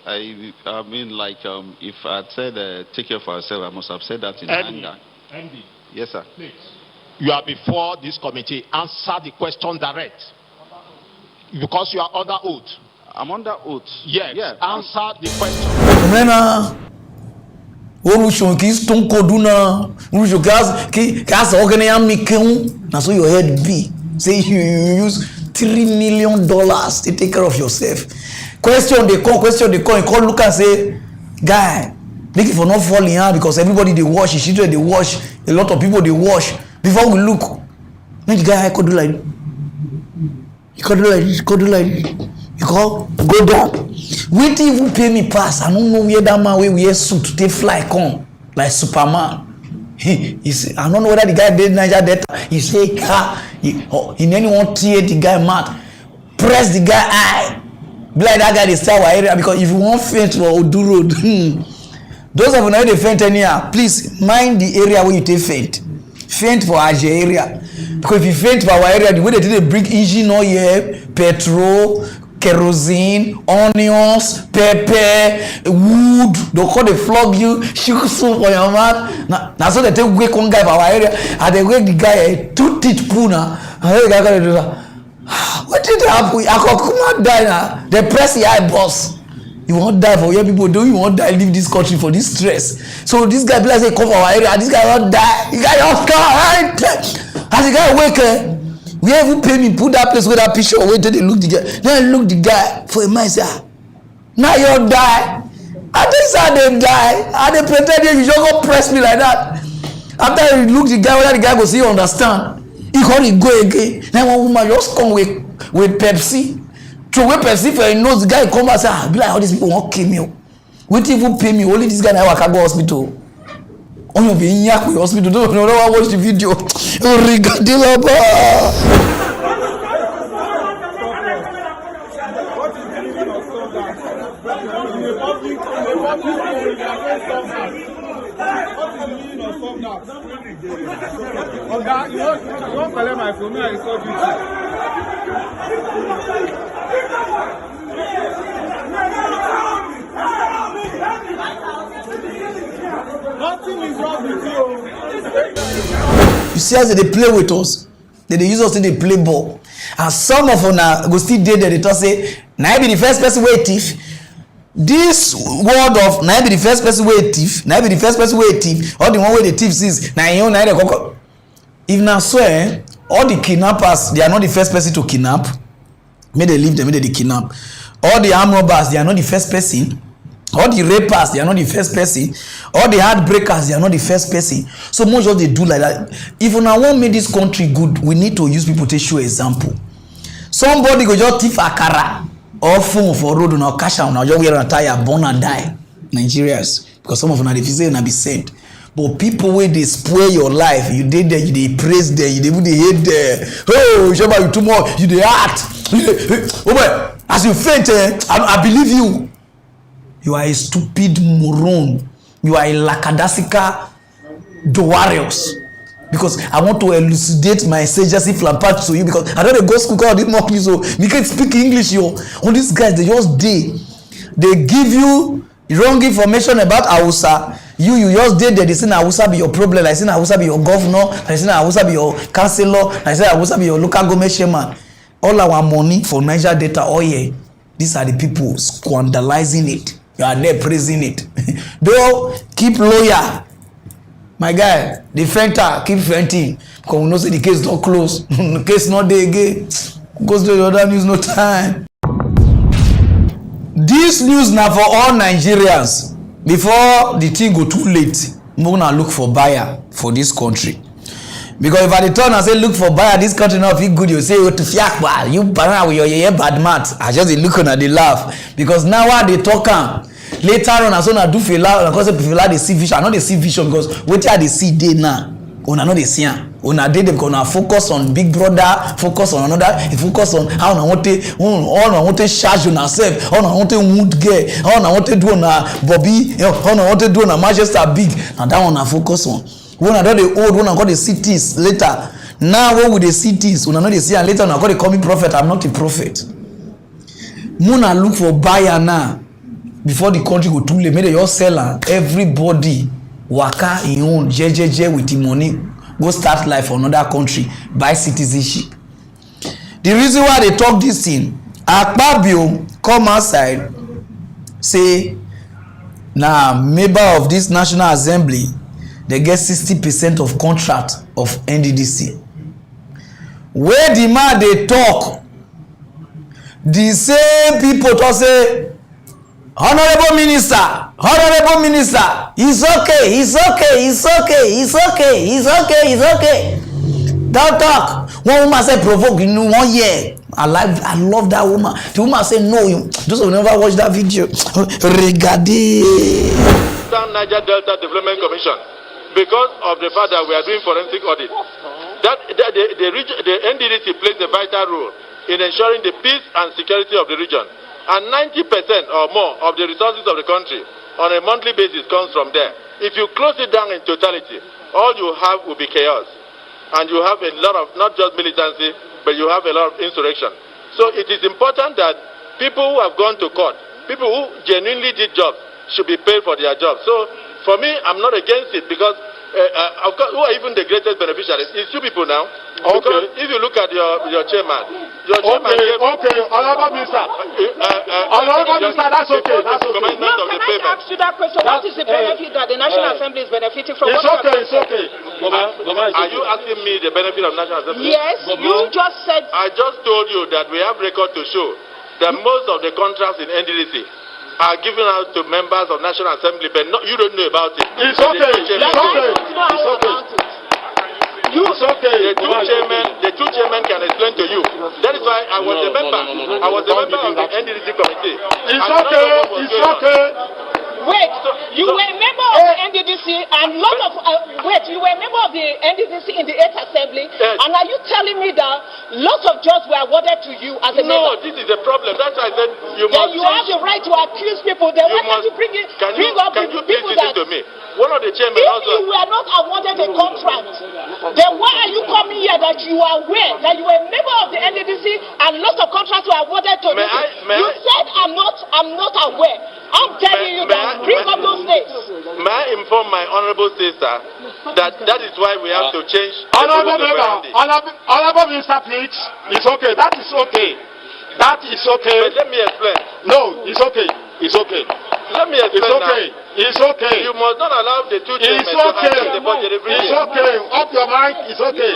I mean, like, if I had said take care of ourselves, I must have said that in anger. ND. Yes, sir. Please. You are before this committee. Answer the question direct. Because you are under oath. I'm under oath. Yes. Yeah. Answer the question. Mena, Orushon ki stone koduna, Orushon ki as organize mikun. Na so your head be. Say you use $3 million to take care of yourself. Question they come, you call look and say, guy, make it for not falling out because everybody they wash, children they wash, a lot of people they wash. Before we look, make the guy could do like you could do like this, you call go down. Wait till you pay me pass. I don't know where that man wear suit to take fly come like Superman. He say, I don't know whether the guy did Niger Delta. He say, in anyone tear the guy mouth, press the guy eye. Be like that guy they start our area because if you want faint for Odu Road, those of you know they faint anyhow, please mind the area where you take faint. Faint for our area. Because if you faint for our area, the way they bring engine oil, petrol, kerosene, onions, pepper, wood, they'll call they flog you, sugar soup for your mouth. Now so they take away one guy for our area, and they wake the guy 2 teeth puna, and the guy gonna do that. What did happen? I could come die now. They press the eye boss. You won't die for your people, do you won't die, leave this country for this stress. So this guy be like say come for our area, and this guy won't die. The guy just come right. As the guy wake, we even pay me, put that place where that picture away till they look the guy. Then look the guy for a man say, now you die. And this how they die. And they pretend you just go press me like that. After you look the guy, whether the guy go see you understand. He can't go again. Then one woman just come with Pepsi. Throw away Pepsi for your nose. The guy come and say, be like, all these people won't kill me. Wait even pay me. Only this guy now can go hospital. Only be in Yakwe hospital. No one watch the video. Oga, you won't collect my phone. I saw you. Nothing is wrong with you. You see as they play with us, they use us to they play ball. And some of them go still there, they talk say, now be the first person wey thief. This word of now be the first person wey thief, now be the first person wey thief, or the one wey the thief sees, now you know the if na so all the kidnappers, they are not the first person to kidnap. May they leave them, may they kidnap. All the armed robbers, they are not the first person. All the rapers, they are not the first person. All the heartbreakers, they are not the first person. So much of they do like that. If we want make this country good, we need to use people to show example. Somebody go just thief akara or phone for road or cash out, or just wear a tire, born and die. Nigerians, because some of them are the physical and be sent. But people where they spoil your life, you did there, you they praise there, you they even hate there. Oh, Shaba, you too much, you they act. Oh boy, as you faint, I believe you. You are a stupid moron. You are a lackadaisical warriors. Because I want to elucidate my sagacity flampart to you because I don't go school because I didn't mock you so you can't speak English yo. All these guys they just they give you wrong information about Hausa. You just did that. They say Hausa be your problem. They say Hausa be your governor. They say Hausa be your councillor. They say Hausa be your local government chairman. All our money for Niger Delta, oh yeah, these are the people squandalizing it. You are there praising it. Though keep loyal, my guy. The fenter keep fenting. Because we know say the case not close. The case not there again. Goes to the other news no time. This news now for all Nigerians. before the thing go too late, we gonna look for buyer for this country. Because if I return and say look for buyer, this country not feel good, you say to fiakwa, you Pararan with your bad math. I just looking at the laugh. Because now what they talk later on as soon as do fela, because fela they see vision. I know they see vision because what they see day now. Una know they see am. Una dey dem gonna focus on big brother, focus on another, focus on how una want to charge on herself, how una want to wound girl, how una want to do on Bobby, how una want to do on Manchester big. And that one I focus on. When I don dey old, when I got the cities later. Now what with the cities? Una know they see and later una got the coming prophet. I'm not a prophet. Muna look for buyer now before the country go too late. Make they just sell am. Everybody waka in own jejeje with the money. Go start life for another country, buy citizenship. The reason why they talk this thing, Akpabio come outside, say, now member of this National Assembly, they get 60% of contract of NDDC. Where the man they talk, the same people talk say, Honorable Minister, it's okay. Don't talk. One woman said provoke in 1 year. I love that woman. The woman said no. Those who never watch that video, regardez. Niger Delta Development Commission, because of the fact that we are doing forensic audit, that the NDDC plays a vital role in ensuring the peace and security of the region. And 90% or more of the resources of the country on a monthly basis comes from there. If you close it down in totality, all you have will be chaos. And you have a lot of, not just militancy, but you have a lot of insurrection. So it is important that people who have gone to court, people who genuinely did jobs, should be paid for their jobs. So for me, I'm not against it because of course, who are even the greatest beneficiaries? It's you people now. Okay. Because if you look at your chairman, Honorable Minister. Honorable Minister, that's okay. That's okay. No, can I ask you that question? What is the benefit that the National Assembly is benefiting from? It's okay. Are you asking me the benefit of National Assembly? Yes, you just said. I just told you that we have record to show that most of the contracts in NDDC are given out to members of National Assembly, but you don't know about it. It's okay. The two chairmen can explain to you. That is why I was a member. I was a member of the NDDC committee. It's okay. Wait, you were a member of the NDDC and lot of you were a member of the NDDC in the 8th Assembly, and are you telling me that lots of jobs were awarded to you as a member? No, this is a problem. That's why I said you must. Then you have the right to accuse people. Then why can't you bring up can you people please that? listen to me? One of the chairmen If also. you were not awarded a contract, then why are you coming here that you are aware that you were a member of the NDDC and lots of contracts were awarded to you? You said I'm not aware. I'm telling you that bring up those dates. May I inform my honorable sister that is why we have to change. Honorable Minister, please. It's okay. That is okay. But let me explain. No, it's okay. Let me explain. It's okay. You must not allow the two chairmen to access the budget every year. It's okay. Off your mic. It's okay.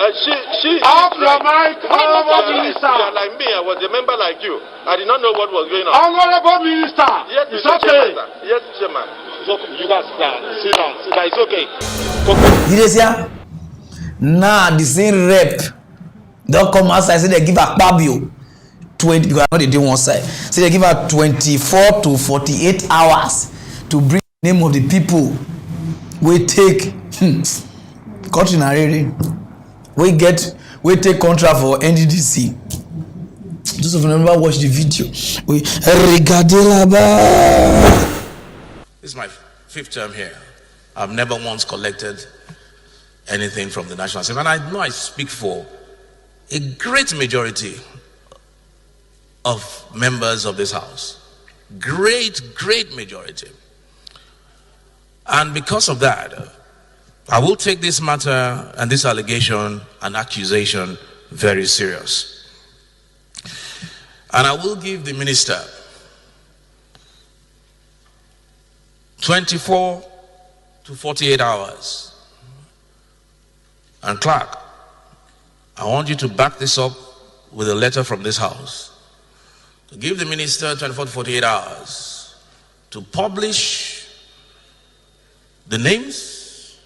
Off your mic, Honorable Minister. Like me, I was a member like you. I did not know what was going on. Honorable Minister. Yes, it's okay. Yes, Chairman. You guys sit down. It's okay. Nah, the same rep don't come outside say they give Akpabio 20 because I know they do one side. Say they give her 24 to 48 hours to bring the name of the people we take country narrating. We take contract for NDDC. Those of you never watch the video. We regardez là-bas. This is my 5th term here. I've never once collected anything from the National Assembly, and I know I speak for a great majority of members of this house. Great majority. And because of that, I will take this matter and this allegation and accusation very serious. And I will give the minister 24 to 48 hours. And Clark, I want you to back this up with a letter from this house. To give the minister 24 to 48 hours to publish the names,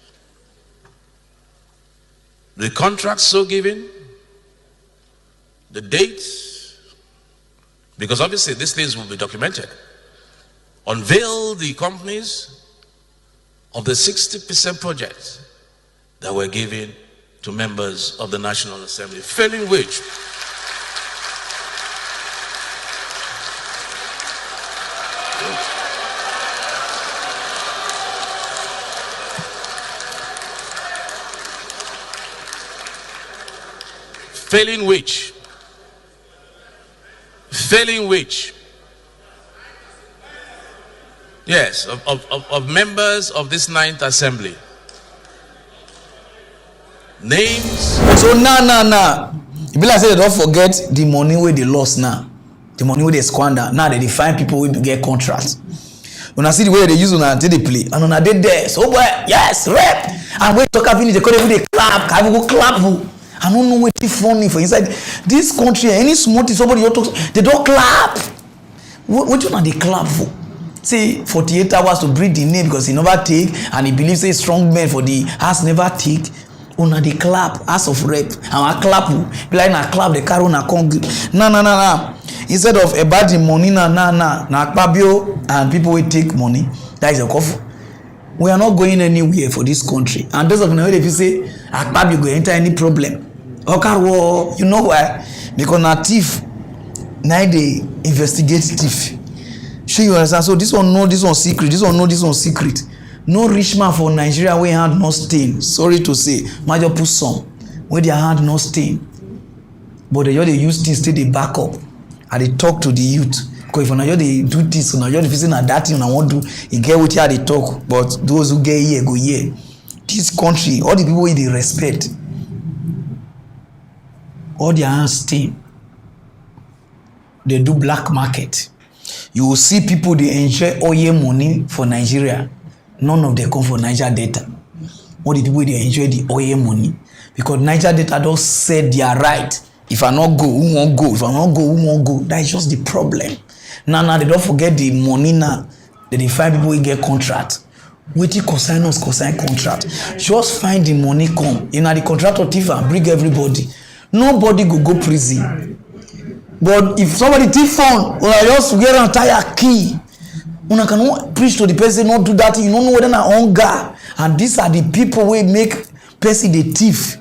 the contracts so given, the dates, because obviously these things will be documented. Unveil the companies of the 60% projects that were given to members of the National Assembly, failing which yes, of members of this 9th Assembly. Names. So now. It be like say they don't forget the money where they lost now. The money where they squander. Now they find people who get contracts. When I see the way they use on until they play, and when I did there, so boy, yes, rap. And when talk finish, they call every day clap. Can we go clap? I don't know what is funny for inside this country. Any small thing somebody you talk, they don't clap. What you know they clap for? Say 48 hours to breathe the name because he never take, and he believes a strong man for the house never take. Una dey clap as of rep and I clap be like na clap the carry una come na instead of about the money na akpabio and people will take money. That is a cough. We are not going anywhere for this country, and those of you if you say akpabio go enter any problem okarwo, you know why? Because na thief na dey investigate thief. Sure you understand? So this one know this one secret, this one know this one secret. No rich man for Nigeria wey hand no stain. Sorry to say, major put some where their hand no stain. But they use things till they back up. And they talk to the youth. Because if they do this, so now you're facing that thing I want to you get what they talk. But those who get here go here. This country, all the people they respect, all their hands stain. They do black market. You will see people they enjoy oil money for Nigeria. None of them come for Niger Delta. All the people they enjoy the oil money because Niger Delta don't set their right. If I not go, who won't go? If I not go, who won't go? That is just the problem. Now they don't forget the money now. They find people who get contract. Waiting consign contract. Just find the money come. You know the contractor thief and bring everybody. Nobody go prison. But if somebody thief phone, or just wear an entire key. Una cannot preach to the person, not do that. You don't know whether na hunger. And these are the people who make person the thief.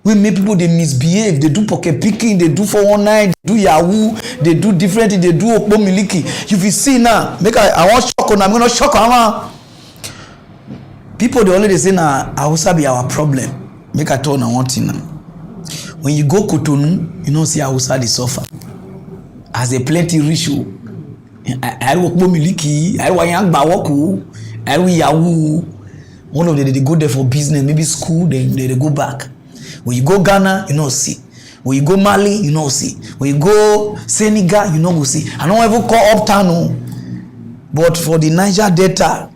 We make people they misbehave. They do pocket picking. They do 419. They do Yahoo. They do different. They do Okpo Miliki. If you see now, make I want shock on. I'm gonna shock on. People they already say now, Hausa be our problem. Make I tell you one thing now. When you go Cotonou, you know see Hausa they suffer. As a plenty rich. I work miliki, I work young bawoku, I work Yahoo. One of them they go there for business, maybe school, then they go back. When you go Ghana, you know see. When you go Mali, you know see. When you go Senegal, you know go see. I don't ever call uptown, no. But for the Niger Delta,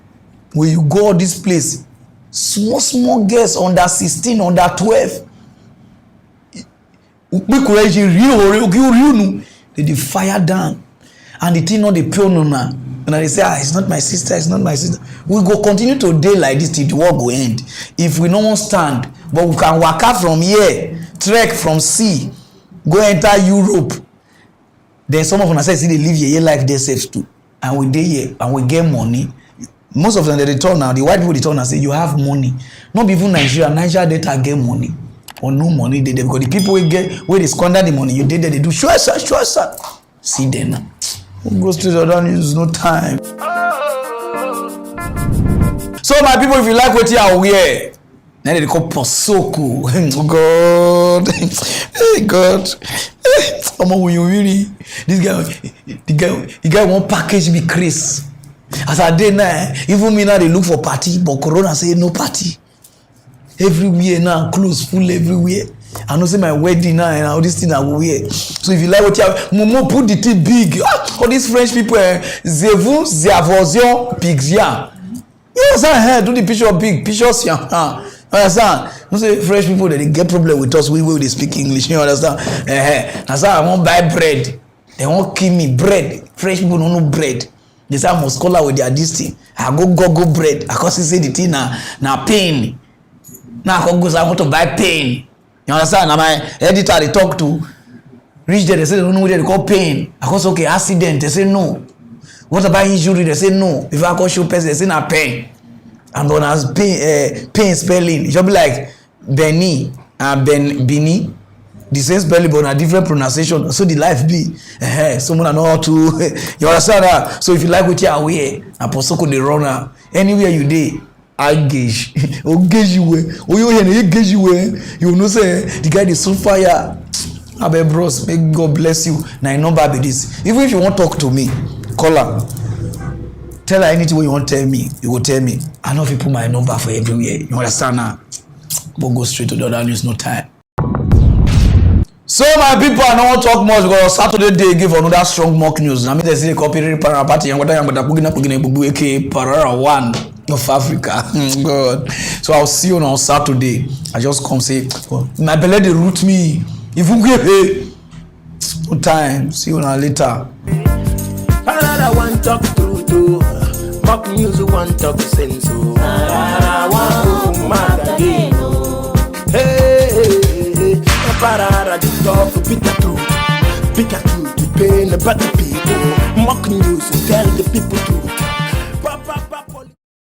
when you go all this place, small girls under 16, under 12. They fire down. And the thing not the pure no now. And they say, it's not my sister, it's not my sister. We go continue to day like this till the war go end. If we no stand, but we can walk out from here, trek from sea, go enter Europe. Then some of us say they live here life themselves too. And we day here and we get money. Most of them they return now, the white people return and say you have money. Not even Niger Delta get money. Or no money they because the people we get where they squander the money, you did there, they do sure sir. See them now. Go straight down, use no time. So my people, if you like what you are wear, now they call Posoko. Oh God, hey God, when you really the guy won't package me Chris. As I did now, even me now they look for party, but Corona say no party. Everywhere now, clothes full everywhere. I know say my wedding now and all this thing I will wear. So if you like what you have, Momo put the thing big. All these French people, c'est vous, c'est avorsion, pixia. You understand? Do the picture big, pictures, yeah. Understand? You say French people they get problem with us. We will they speak English. You understand? That's why I won't buy bread. They won't give me bread. French people don't know bread. They say I must call her with their this thing. I go bread. I cause say the thing na pain. Now I go say I want to buy pain. You understand? Now my editor they talk to reach there, they say they don't know what they call pain. I cause okay, accident, they say no. What about injury? They say no. If I call show person, they say na pain. And when as pain spelling, it should be like Benny and Bini. The same spelling but a different pronunciation. So the life be someone know how to you understand that? So if you like what you are aware, apostle could run anywhere you dey, I gauge. Oh gauge you way. Oh you gauge you way. You know say the guy is so fire. Abe bros, may God bless you. Now number be this. Even if you want to talk to me, call her. Tell her anything you want to tell me, you will tell me. I know if you put my number for everywhere. You understand now? But go straight to the other news, no time. So my people, I don't want to talk much because Saturday they give another strong mock news. I mean they say copy Pararan party and what I am Pararan 1 of Africa. God. So I'll see you on Saturday. I just come say, my belly they root me. If you give no time, see you later. Pararan want talk true too. Mock news want talk sense. Pararan want mad again. Hey, Pararan the talk bitter truth, the pain about the people. Mock news tell the people truth.